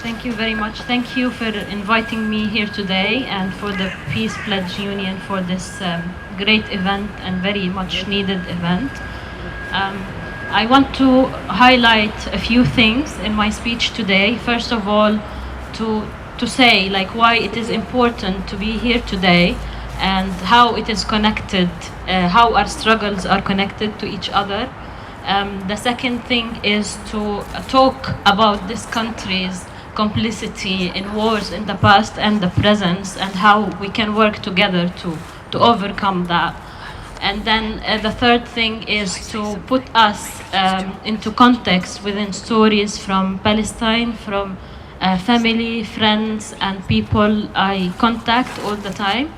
Thank you very much. Thank you for inviting me here today and for the Peace Pledge Union for this great event and very much needed event. I want to highlight a few things in my speech today. First of all, to say like why it is important to be here today and how it is connected, how our struggles are connected to each other. The second thing is to talk about this country's complicity in wars in the past and the present and how we can work together to overcome that. And then the third thing is to put us into context within stories from Palestine, from family, friends, and people I contact all the time.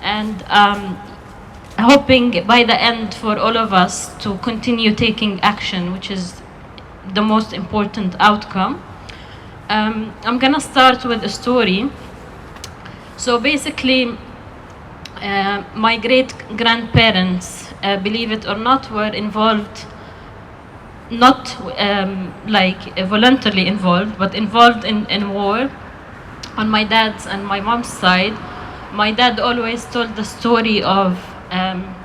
And hoping by the end for all of us to continue taking action, which is the most important outcome. I'm gonna start with a story. So basically, my great-grandparents, believe it or not, were involved, not like voluntarily involved, but involved in war on my dad's and my mom's side. My dad always told the story of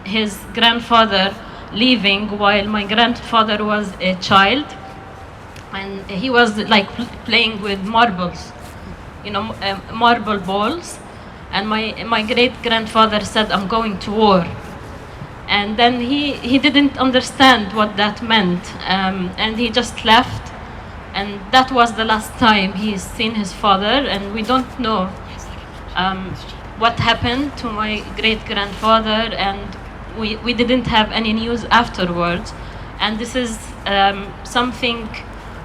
his grandfather leaving while my grandfather was a child, and he was like playing with marbles, you know, marble balls, and my great-grandfather said, "I'm going to war." And then he didn't understand what that meant, and he just left, and that was the last time he's seen his father, and we don't know what happened to my great-grandfather, and we didn't have any news afterwards. And this is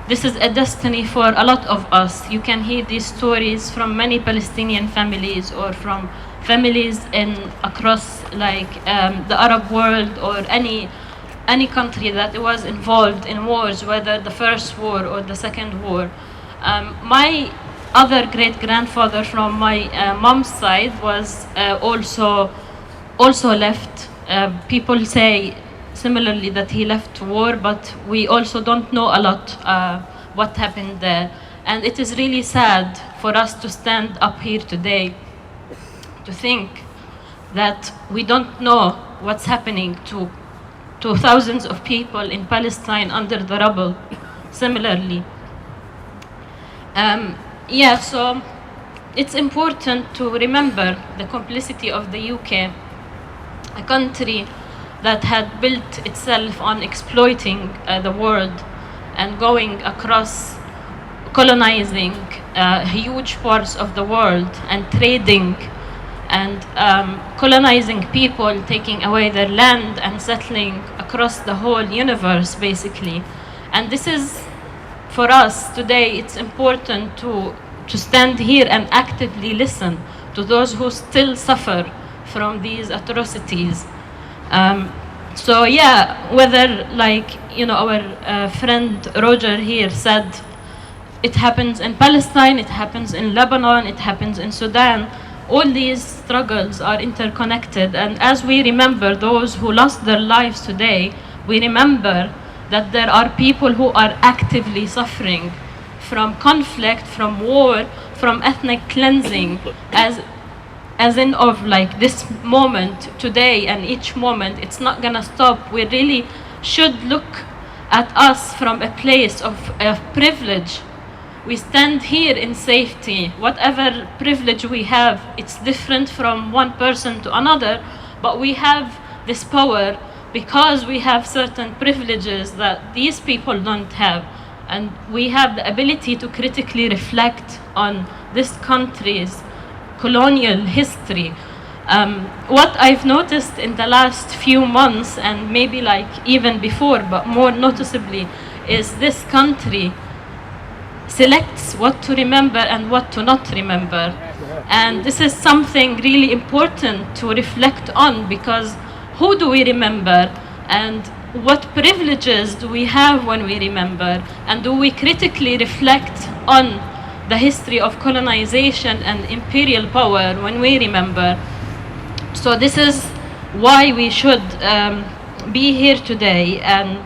this is a destiny for a lot of us. You can hear these stories from many Palestinian families or from families across like the Arab world or any country that was involved in wars, whether the first war or the second war. My other great-grandfather from my mom's side was also left. People say similarly that he left to war, but we also don't know a lot what happened there. And it is really sad for us to stand up here today to think that we don't know what's happening to thousands of people in Palestine under the rubble similarly. So it's important to remember the complicity of the UK, a country that had built itself on exploiting the world and going across, colonizing huge parts of the world and trading and colonizing people, taking away their land and settling across the whole universe basically. And this is, for us today, it's important to stand here and actively listen to those who still suffer from these atrocities. So yeah, whether like, you know, our friend Roger here said, it happens in Palestine, it happens in Lebanon, it happens in Sudan. All these struggles are interconnected, and as we remember those who lost their lives today, we remember that there are people who are actively suffering from conflict, from war, from ethnic cleansing, as in of like this moment today, and each moment it's not gonna stop. We really should look at us from a place of privilege. We stand here in safety. Whatever privilege we have, it's different from one person to another, but we have this power because we have certain privileges that these people don't have. And we have the ability to critically reflect on this country's colonial history. What I've noticed in the last few months, and maybe like even before, but more noticeably, is this country selects what to remember and what to not remember. And this is something really important to reflect on, because who do we remember, and what privileges do we have when we remember, and do we critically reflect on the history of colonization and imperial power when we remember? So this is why we should be here today, and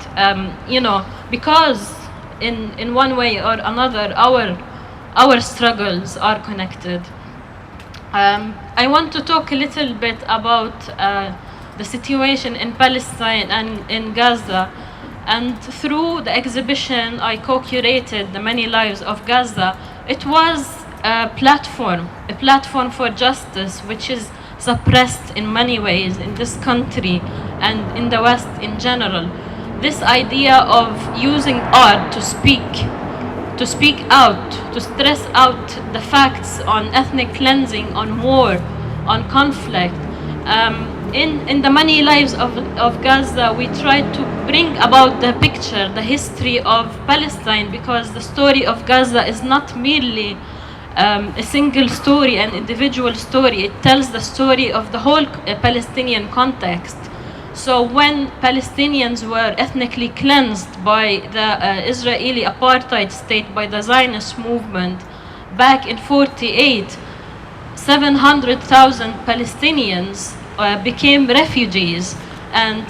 you know, because in one way or another, our our struggles are connected. I want to talk a little bit about the situation in Palestine and in Gaza. And through the exhibition I co-curated, the Many Lives of Gaza, it was a platform for justice, which is suppressed in many ways in this country and in the West in general. This idea of using art to speak out, to stress out the facts on ethnic cleansing, on war, on conflict. In the Many Lives of Gaza, we tried to bring about the picture, the history of Palestine, because the story of Gaza is not merely a single story, an individual story. It tells the story of the whole Palestinian context. So when Palestinians were ethnically cleansed by the Israeli apartheid state, by the Zionist movement, back in 48, 700,000 Palestinians became refugees, and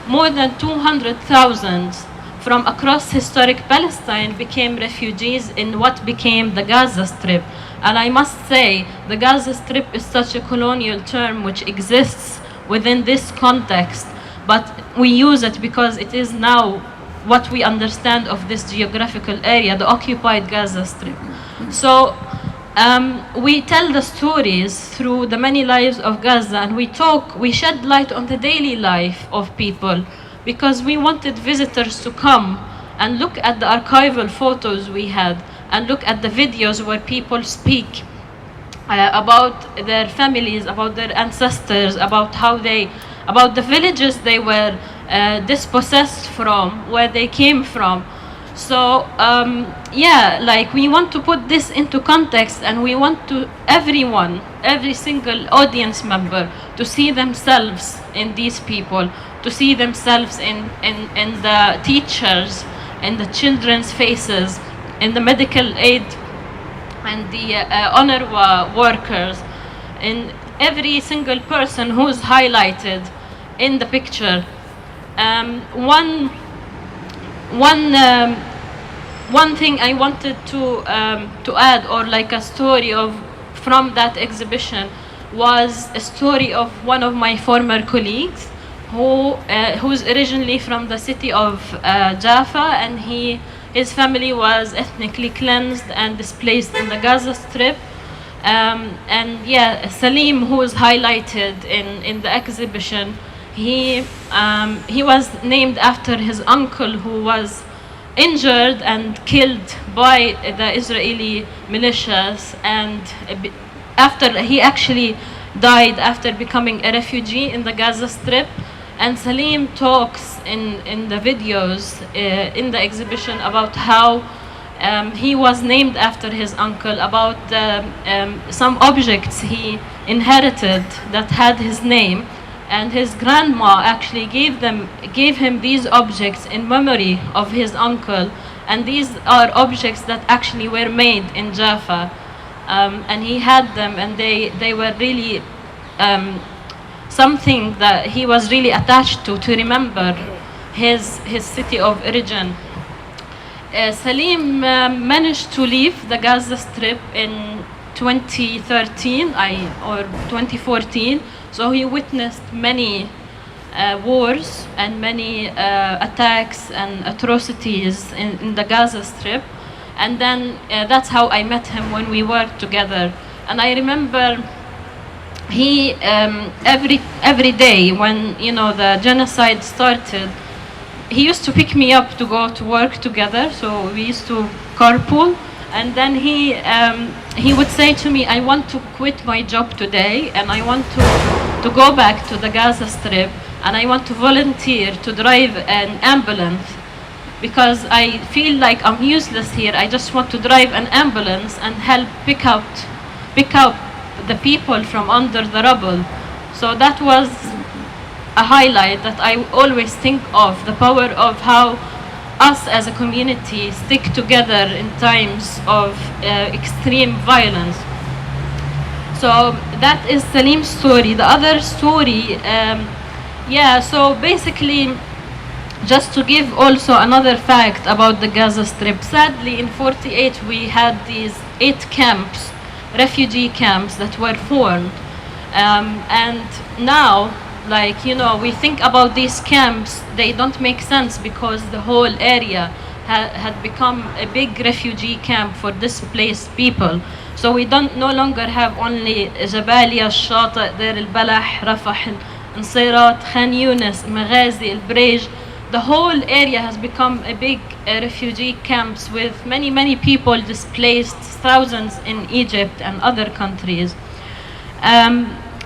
more than 200,000 from across historic Palestine became refugees in what became the Gaza Strip. And I must say, the Gaza Strip is such a colonial term which exists within this context, but we use it because it is now what we understand of this geographical area, the occupied Gaza Strip. So we tell the stories through the Many Lives of Gaza, and we shed light on the daily life of people, because we wanted visitors to come and look at the archival photos we had, and look at the videos where people speak about their families, about their ancestors, about the villages they were dispossessed from, where they came from. So we want to put this into context, and we want to every single audience member, to see themselves in these people, to see themselves in the teachers, in the children's faces, in the medical aid and the UNRWA workers, in every single person who's highlighted in the picture. One thing I wanted to add, or like a story from that exhibition, was a story of one of my former colleagues who's originally from the city of Jaffa, and his family was ethnically cleansed and displaced in the Gaza Strip. Salim, who is highlighted in the exhibition, he was named after his uncle, who was injured and killed by the Israeli militias, and after he actually died after becoming a refugee in the Gaza Strip. And Salim talks in the videos in the exhibition about how he was named after his uncle, about some objects he inherited that had his name, and his grandma actually gave him these objects in memory of his uncle, and these are objects that actually were made in Jaffa, and he had them, and they were really something that he was really attached to remember his city of origin. Salim managed to leave the Gaza Strip in 2013 or 2014, so he witnessed many wars and many attacks and atrocities in the Gaza Strip, and then that's how I met him when we worked together. And I remember he every day when the genocide started, he used to pick me up to go to work together, so we used to carpool, and then he would say to me, I want to quit my job today, and I want to go back to the Gaza Strip, and I want to volunteer to drive an ambulance, because I feel like I'm useless here. I just want to drive an ambulance and help pick up the people from under the rubble. So that was a highlight that I always think of, the power of how us as a community stick together in times of extreme violence. So that is Salim's story. The other story, so basically Just to give also another fact about the Gaza Strip, sadly in 48 we had these 8 camps, refugee camps that were formed. And now, like, you know, we think about these camps, they don't make sense because the whole area had become a big refugee camp for displaced people. So we don't no longer have only جباليا, الشاطئ, دير البلح, رفح, نصيرات, خان يونس, مغازي, البريج. The whole area has become a big refugee camps with many people displaced, thousands in Egypt and other countries.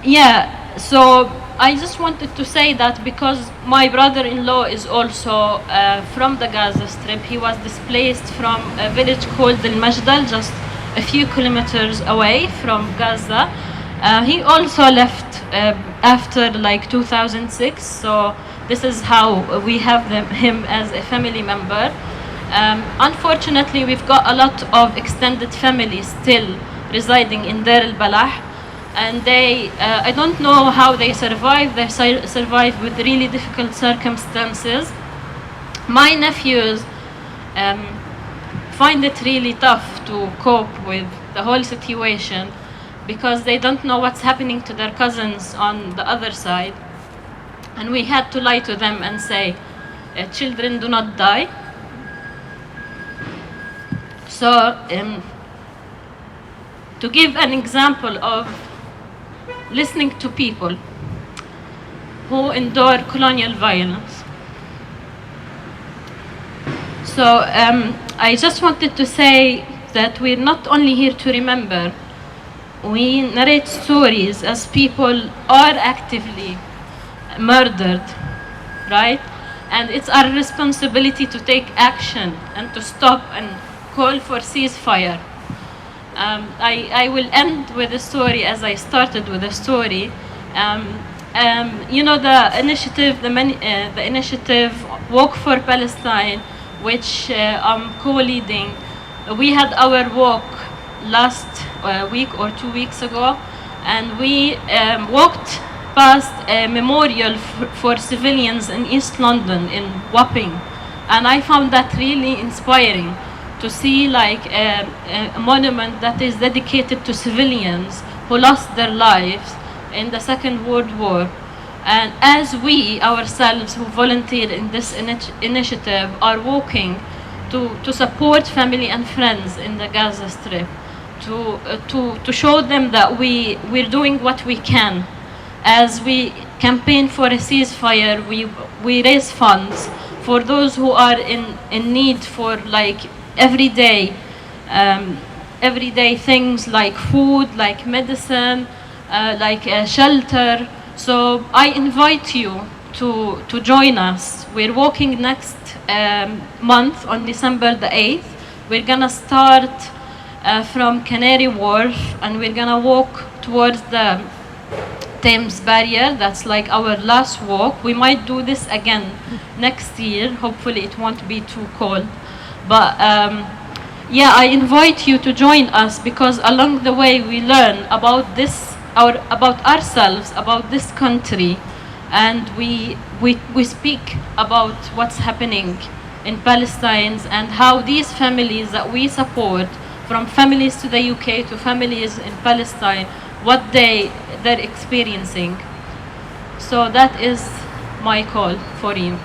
Yeah, so I just wanted to say that because my brother-in-law is also from the Gaza Strip. He was displaced from a village called Al Majdal, just a few kilometers away from Gaza. He also left after like 2006, so this is how we have him as a family member. Unfortunately, we've got a lot of extended families still residing in Deir al-Balah, and they, I don't know how they survive. They survive with really difficult circumstances. My nephews find it really tough to cope with the whole situation because they don't know what's happening to their cousins on the other side. And we had to lie to them and say, children do not die. So, to give an example of listening to people who endure colonial violence. So, I just wanted to say that we're not only here to remember, we narrate stories as people are actively murdered, right? And it's our responsibility to take action and to stop and call for ceasefire. I will end with a story as I started with a story. You know, the initiative, the initiative Walk for Palestine, which I'm co-leading. We had our walk last week or 2 weeks ago, and we walked past a memorial for civilians in East London, in Wapping. And I found that really inspiring to see like a monument that is dedicated to civilians who lost their lives in the Second World War. And as we ourselves who volunteered in this initiative are walking to support family and friends in the Gaza Strip, to show them that we're doing what we can. As we campaign for a ceasefire, we raise funds for those who are in need for like everyday things like food, like medicine, like shelter. So I invite you to join us. We're walking next month on December the 8th. We're gonna start from Canary Wharf, and we're gonna walk towards the Thames Barrier. That's like our last walk. We might do this again next year. Hopefully it won't be too cold. But yeah, I invite you to join us because along the way we learn about this, about ourselves, about this country, and we speak about what's happening in Palestine and how these families that we support, from families to the UK to families in Palestine, what they're experiencing. So that is my call for you.